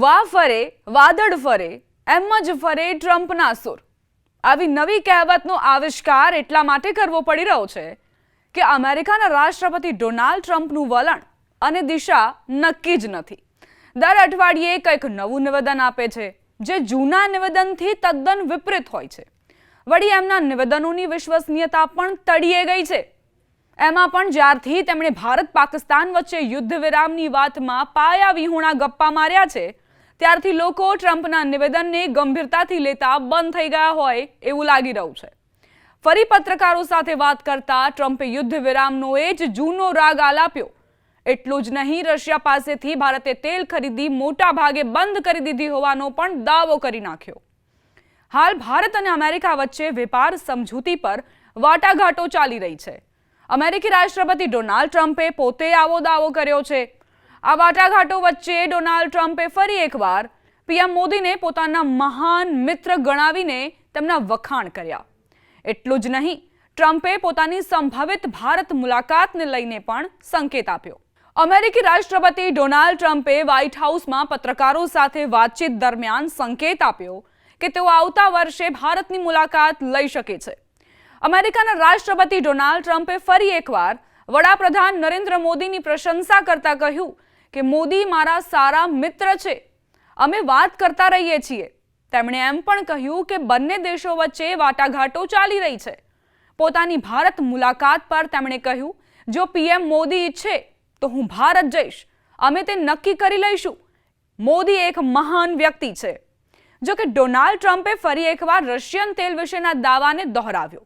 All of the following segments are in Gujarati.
વાહ ફરે વાદળ ફરે એમ જ ફરે ટ્રમ્પના સુર. આવી નવી કહેવતનો આવિષ્કાર એટલા માટે કરવો પડી રહ્યો છે કે અમેરિકાના રાષ્ટ્રપતિ ડોનાલ્ડ ટ્રમ્પનું વલણ અને દિશા નક્કી જ નથી. દર અઠવાડિયે કંઈક નવું નિવેદન આપે છે જે જૂના નિવેદનથી તદ્દન વિપરીત હોય છે. વળી એમના નિવેદનોની વિશ્વસનીયતા પણ તળિયે ગઈ છે. એમાં પણ જ્યારથી તેમણે ભારત પાકિસ્તાન વચ્ચે યુદ્ધ વિરામની વાતમાં પાયા વિહોણા ગપ્પા માર્યા છે ત્યારથી લોકો ટ્રમ્પના નિવેદનને ગંભીરતાથી લેતા બંધ થઈ ગયા હોય એવું લાગી રહ્યું છે. ફરી પત્રકારો સાથે વાત કરતા ટ્રમ્પે યુદ્ધ વિરામનો એ જ જૂનો રાગ આલાપ્યો. એટલું જ નહીં, રશિયા પાસેથી ભારતે તેલ ખરીદી મોટા ભાગે બંધ કરી દીધી હોવાનો પણ દાવો કરી નાખ્યો. હાલ ભારત અને અમેરિકા વચ્ચે વેપાર સમજૂતી પર વાટાઘાટો ચાલી રહી છે. અમેરિકી રાષ્ટ્રપતિ ડોનાલ્ડ ટ્રમ્પે પોતે આવો દાવો કર્યો છે. આ વાટાઘાટો વચ્ચે ડોનાલ્ડ ટ્રમ્પે ફરી એકવાર પીએમ મોદીને પોતાના મહાન મિત્ર ગણાવીને તેમના વખાણ કર્યા. એટલું જ નહીં, ટ્રમ્પે પોતાની સંભવિત ભારત મુલાકાતને લઈને પણ સંકેત આપ્યો. અમેરિકી રાષ્ટ્રપતિ ડોનાલ્ડ ટ્રમ્પે વ્હાઇટ હાઉસમાં પત્રકારો સાથે વાતચીત દરમિયાન સંકેત આપ્યો કે તેઓ આવતા વર્ષે ભારતની મુલાકાત લઈ શકે છે. અમેરિકાના રાષ્ટ્રપતિ ડોનાલ્ડ ટ્રમ્પે ફરી એકવાર વડાપ્રધાન નરેન્દ્ર મોદીની પ્રશંસા કરતા કહ્યું કે મોદી મારા સારા મિત્ર છે, અમે વાત કરતા રહીએ છીએ. તેમણે એમ પણ કહ્યું કે બંને દેશો વચ્ચે વાટાઘાટો ચાલી રહી છે. પોતાની ભારત મુલાકાત પર તેમણે કહ્યું, જો પીએમ મોદી ઈચ્છે તો હું ભારત જઈશ, અમે તે નક્કી કરી લઈશું. મોદી એક મહાન વ્યક્તિ છે. જો કે ડોનાલ્ડ ટ્રમ્પે ફરી એકવાર રશિયન તેલ વિશેના દાવાને દોહરાવ્યો.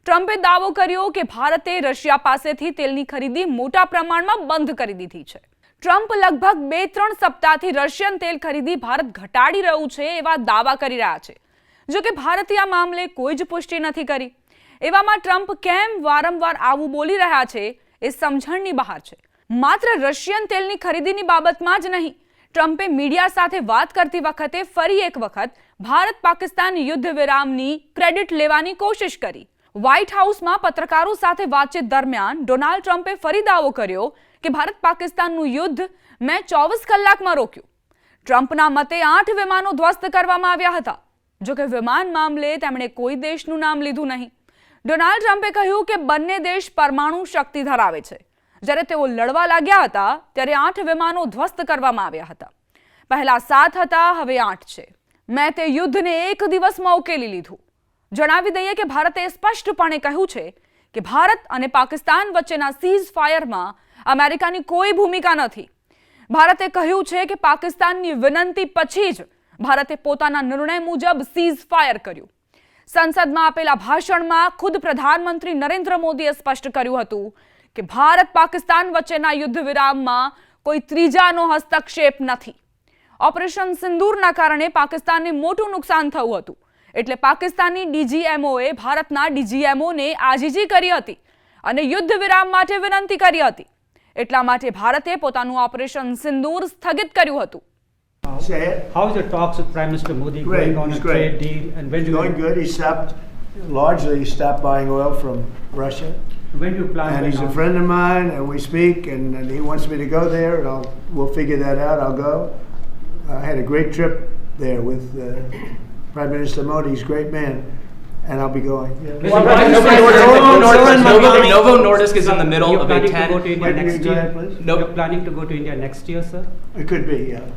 ટ્રમ્પે દાવો કર્યો કે ભારતે રશિયા પાસેથી તેલની ખરીદી મોટા પ્રમાણમાં બંધ કરી દીધી છે. ટ્રમ્પ લગભગ 2-3 સપ્તાહથી રશિયન તેલ ખરીદી ભારત ઘટાડી રહ્યું છે એવા દાવા કરી રહ્યા છે. જો કે ભારતે આ મામલે કોઈ જ પુષ્ટિ નથી કરી. એવામાં ટ્રમ્પ કેમ વારંવાર આવું બોલી રહ્યા છે એ સમજણની બહાર છે. માત્ર રશિયન તેલની ખરીદીની બાબતમાં જ નહીં, ટ્રમ્પે મીડિયા સાથે વાત કરતી વખતે ફરી એક વખત ભારત પાકિસ્તાન યુદ્ધ વિરામની ક્રેડિટ લેવાની કોશિશ કરી. વ્હાઇટ હાઉસમાં પત્રકારો સાથે વાતચીત દરમિયાન ડોનાલ્ડ ટ્રમ્પે ફરી દાવો કર્યો કે ભારત પાકિસ્તાનનું યુદ્ધ મેં 24 કલાકમાં રોક્યું. ટ્રમ્પના મતે 8 વિમાનો ધ્વસ્ત કરવામાં આવ્યા હતા. જોકે વિમાન મામલે તેમણે કોઈ દેશનું નામ લીધું નહીં. ડોનાલ્ડ ટ્રમ્પે કહ્યું કે બંને દેશ પરમાણુ શક્તિ ધરાવે છે. જ્યારે તેઓ લડવા લાગ્યા હતા ત્યારે 8 વિમાનો ધ્વસ્ત કરવામાં આવ્યા હતા. પહેલા 7 હતા, હવે 8 છે. મેં તે યુદ્ધને એક દિવસમાં ઉકેલી લીધું. જણાવી દઈએ કે ભારતે સ્પષ્ટપણે કહ્યું છે કે ભારત અને પાકિસ્તાન વચ્ચેના સીઝ ફાયરમાં અમેરિકાની કોઈ ભૂમિકા નથી. ભારતે કહ્યું છે કે પાકિસ્તાનની વિનંતી પછી જ ભારતે પોતાના નિર્ણય મુજબ સીઝ ફાયર કર્યું. સંસદમાં આપેલા ભાષણમાં ખુદ પ્રધાનમંત્રી નરેન્દ્ર મોદીએ સ્પષ્ટ કર્યું હતું કે ભારત પાકિસ્તાન વચ્ચેના યુદ્ધ વિરામમાં કોઈ ત્રીજાનો હસ્તક્ષેપ નથી. ઓપરેશન સિંદૂરના કારણે પાકિસ્તાનને મોટું નુકસાન થયું હતું, એટલે પાકિસ્તાની ડીજીએમઓએ ભારતના ડીજીએમઓને આજીજી કરી હતી અને યુદ્ધ વિરામ માટે વિનંતી કરી હતી. એટલા માટે ભારતે પોતાનું ઓપરેશન સિંદૂર સ્થગિત કર્યું હતું. How is your talks with Prime Minister Modi Great, going on a he's great. trade deal? And when It's do going you, good. He stopped buying oil from Russia. when do you plan And to he's a announce- friend of mine, and we speak, and he wants me to go there, and we'll figure that out. I'll go. I had a great trip there with Prime Minister Modi. He's a great man, and I'll be going. Novo Nordisk is in the middle You're of a planning to go to 10. India When do you next go year? ahead, please? No. You're planning to go to India next year, sir? It could be, yeah.